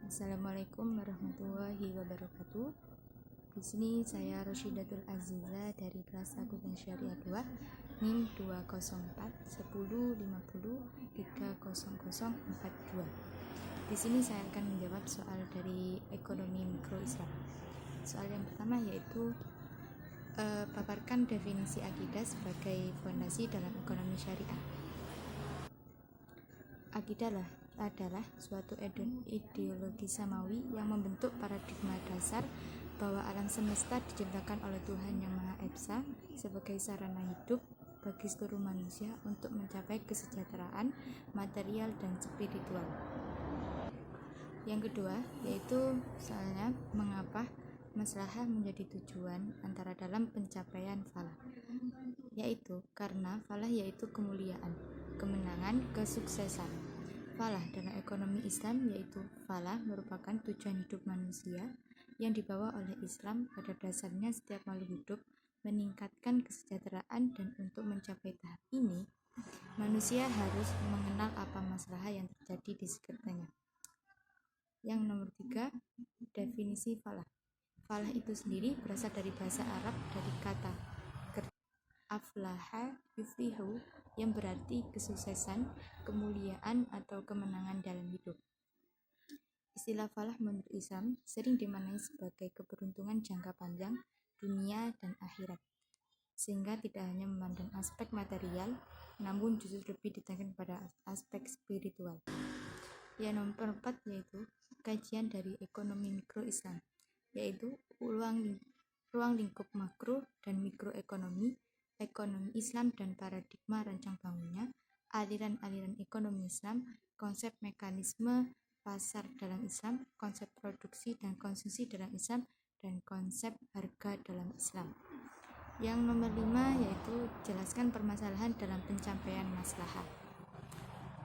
Assalamualaikum warahmatullahi wabarakatuh. Di sini saya Roshidatul Aziza dari kelas Akuntan Syariah 2, NIM 204 10 50 30042. Di sini saya akan menjawab soal dari ekonomi mikro Islam. Soal yang pertama yaitu paparkan definisi akidah sebagai fondasi dalam ekonomi syariah. Akidah adalah suatu ideologi samawi yang membentuk paradigma dasar bahwa alam semesta diciptakan oleh Tuhan Yang Maha Esa sebagai sarana hidup bagi seluruh manusia untuk mencapai kesejahteraan material dan spiritual. Yang kedua yaitu soalnya mengapa maslahah menjadi tujuan antara dalam pencapaian falah, yaitu karena falah yaitu kemuliaan, kemenangan, kesuksesan. Falah dalam ekonomi Islam yaitu falah merupakan tujuan hidup manusia yang dibawa oleh Islam. Pada dasarnya setiap makhluk hidup meningkatkan kesejahteraan, dan untuk mencapai tahap ini manusia harus mengenal apa maslahah yang terjadi di sekitarnya. Yang nomor 3, definisi falah. Falah itu sendiri berasal dari bahasa Arab dari kata aflaha yuflihu yang berarti kesuksesan, kemuliaan atau kemenangan dalam hidup. Istilah falah menurut Islam sering dimaknai sebagai keberuntungan jangka panjang dunia dan akhirat, sehingga tidak hanya memandang aspek material, namun justru lebih ditekankan pada aspek spiritual. Yang nomor 4 yaitu kajian dari ekonomi mikro Islam, yaitu ruang lingkup makro dan mikroekonomi, ekonomi Islam dan paradigma rancang bangunnya, aliran-aliran ekonomi Islam, konsep mekanisme pasar dalam Islam, konsep produksi dan konsumsi dalam Islam, dan konsep harga dalam Islam. Yang nomor 5 yaitu jelaskan permasalahan dalam pencapaian maslahah.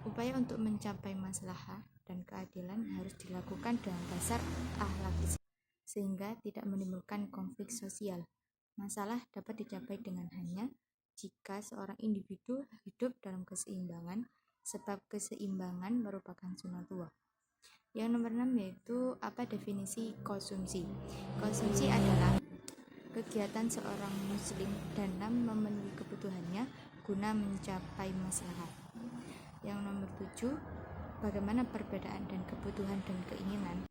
Upaya untuk mencapai maslahah dan keadilan harus dilakukan dengan dasar akhlak Islam, sehingga tidak menimbulkan konflik sosial. Masalah dapat dicapai dengan hanya jika seorang individu hidup dalam keseimbangan, sebab keseimbangan merupakan sunatullah. Yang nomor 6 yaitu apa definisi konsumsi. Konsumsi adalah kegiatan seorang muslim dalam memenuhi kebutuhannya guna mencapai maslahah. Yang nomor 7, bagaimana perbedaan dan kebutuhan dan keinginan.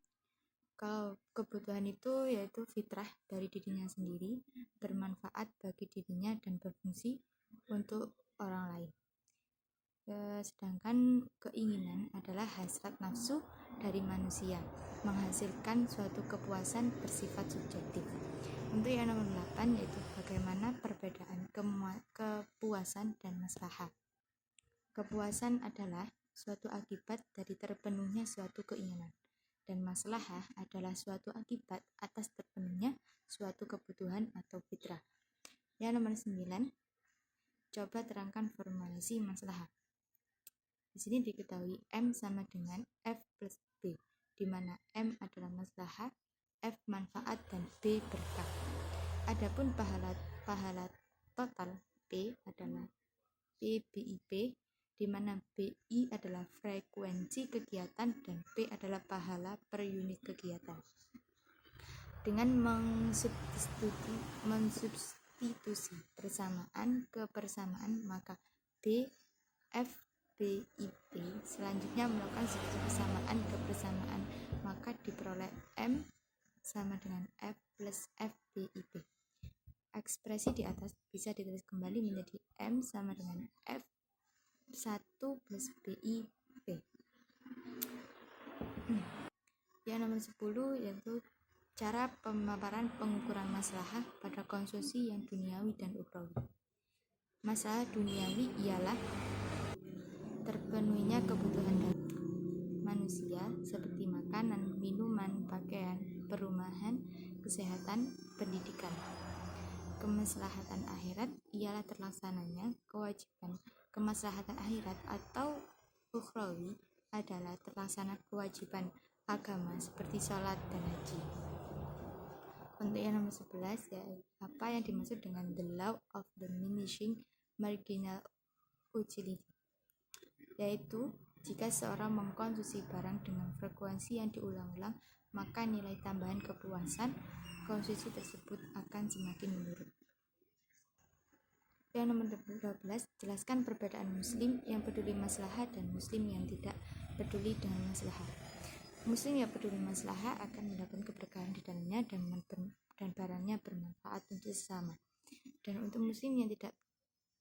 Kalau kebutuhan itu yaitu fitrah dari dirinya sendiri, bermanfaat bagi dirinya dan berfungsi untuk orang lain. Sedangkan keinginan adalah hasrat nafsu dari manusia, menghasilkan suatu kepuasan bersifat subjektif. Untuk yang nomor 8 yaitu bagaimana perbedaan kepuasan dan maslahah. Kepuasan adalah suatu akibat dari terpenuhnya suatu keinginan, dan maslahah adalah suatu akibat atas terpenuhnya suatu kebutuhan atau fitrah. Yang nomor 9, coba terangkan formulasi maslahah. Di sini diketahui M sama dengan F plus B, di mana M adalah maslahah, F manfaat, dan B berkah. Adapun pahala total P adalah PBIP, di mana BI adalah frekuensi kegiatan dan P adalah pahala per unit kegiatan. Dengan mensubstitusi persamaan ke persamaan, maka BFBIP selanjutnya melakukan substitusi persamaan ke persamaan, maka diperoleh M sama dengan F plus FBIP. Ekspresi di atas bisa ditulis kembali menjadi M sama dengan F 1 plus BIP. Yang nomor 10 yaitu cara pemaparan pengukuran maslahah pada konsumsi yang duniawi dan ukhrawi. Masalah duniawi ialah terpenuhinya kebutuhan manusia seperti makanan, minuman, pakaian, perumahan, kesehatan, pendidikan. Kemaslahatan akhirat ialah terlaksananya kewajiban. Kemaslahatan akhirat atau ukhrawi adalah terlaksana kewajiban agama seperti sholat dan haji. Untuk yang nomor 11 ya, apa yang dimaksud dengan the law of diminishing marginal utility, yaitu Jika seorang mengkonsumsi barang dengan frekuensi yang diulang-ulang, maka nilai tambahan kepuasan konsumsi tersebut akan semakin menurun. Yang nomor 12, jelaskan perbedaan muslim yang peduli maslahah dan muslim yang tidak peduli dengan maslahah. Muslim yang peduli maslahah akan mendapat keberkahan di dalamnya dan barangnya bermanfaat untuk sesama. Dan untuk muslim yang tidak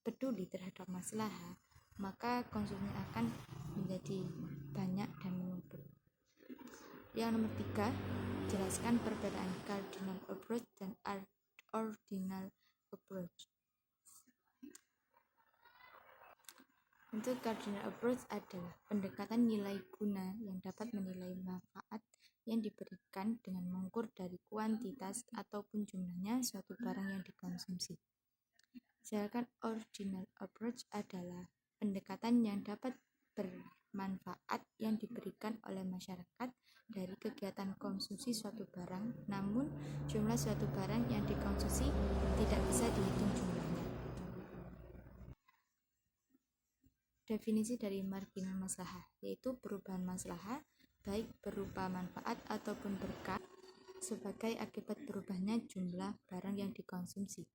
peduli terhadap maslahah, maka konsumsi akan menjadi banyak dan menumpuk. Yang nomor 3, jelaskan perbedaan cardinal approach dan ordinal approach. Untuk cardinal approach adalah pendekatan nilai guna yang dapat menilai manfaat yang diberikan dengan mengukur dari kuantitas ataupun jumlahnya suatu barang yang dikonsumsi. Sedangkan ordinal approach adalah pendekatan yang dapat bermanfaat yang diberikan oleh masyarakat dari kegiatan konsumsi suatu barang, namun jumlah suatu barang yang dikonsumsi tidak bisa dihitung jumlahnya. Definisi dari marginal maslahah, yaitu perubahan maslahah baik berupa manfaat ataupun berkah sebagai akibat berubahnya jumlah barang yang dikonsumsi.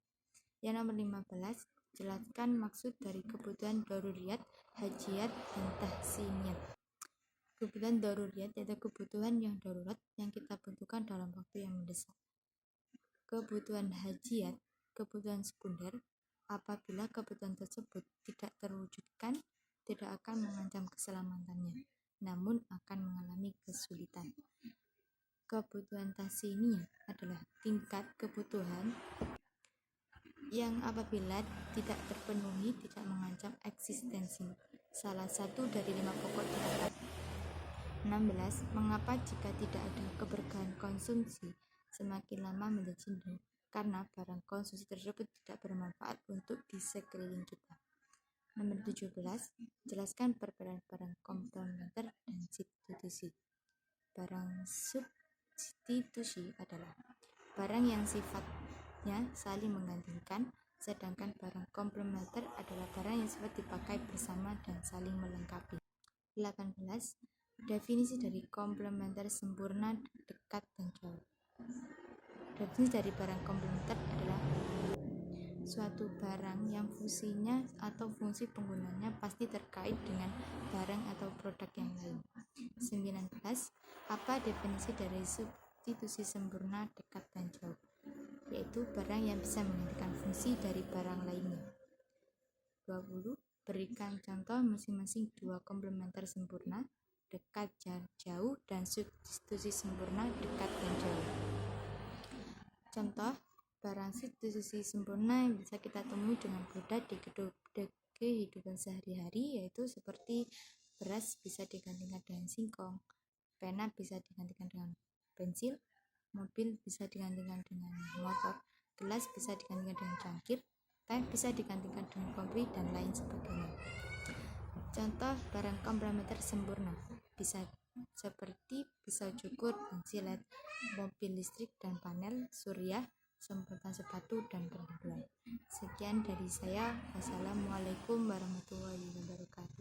Yang nomor 15, jelaskan maksud dari kebutuhan daruriyat, hajiyat, dan tahsiniyat. Kebutuhan daruriyat yaitu kebutuhan yang darurat yang kita butuhkan dalam waktu yang mendesak. Kebutuhan hajiyat, kebutuhan sekunder, apabila kebutuhan tersebut tidak terwujudkan, tidak akan mengancam keselamatannya, namun akan mengalami kesulitan. Kebutuhan tahsiniyat adalah tingkat kebutuhan yang apabila tidak terpenuhi tidak mengancam eksistensi. Salah satu dari 5 pokok di atas. 16. Mengapa jika tidak ada keberkahan konsumsi semakin lama menjadi jenuh? Karena barang konsumsi tersebut tidak bermanfaat untuk di sekeliling kita. Nomor 17, jelaskan perbedaan barang komplementer dan substitusi. Barang substitusi adalah barang yang sifatnya saling menggantikan, sedangkan barang komplementer adalah barang yang sifat dipakai bersama dan saling melengkapi. 18. Definisi dari komplementer sempurna, dekat, dan jauh. Definisi dari barang komplementer adalah suatu barang yang fungsinya atau fungsi penggunanya pasti terkait dengan barang atau produk yang lain. 19. Apa definisi dari substitusi sempurna, dekat, dan jauh? Yaitu barang yang bisa menggantikan fungsi dari barang lainnya. 20. Berikan contoh masing-masing dua komplementer sempurna, dekat, jauh, dan substitusi sempurna, dekat, dan jauh. Contoh barang substitusi sempurna yang bisa kita temui dengan mudah di kehidupan sehari-hari, yaitu seperti beras bisa digantikan dengan singkong, pena bisa digantikan dengan pensil, mobil bisa digantikan dengan motor, gelas bisa digantikan dengan cangkir, teh bisa digantikan dengan kopi, dan lain sebagainya. Contoh barang komplementer sempurna bisa seperti pisau cukur dan silet, mobil listrik dan panel surya, semprotan sepatu, dan penampilan. Sekian dari saya. Wassalamualaikum warahmatullahi wabarakatuh.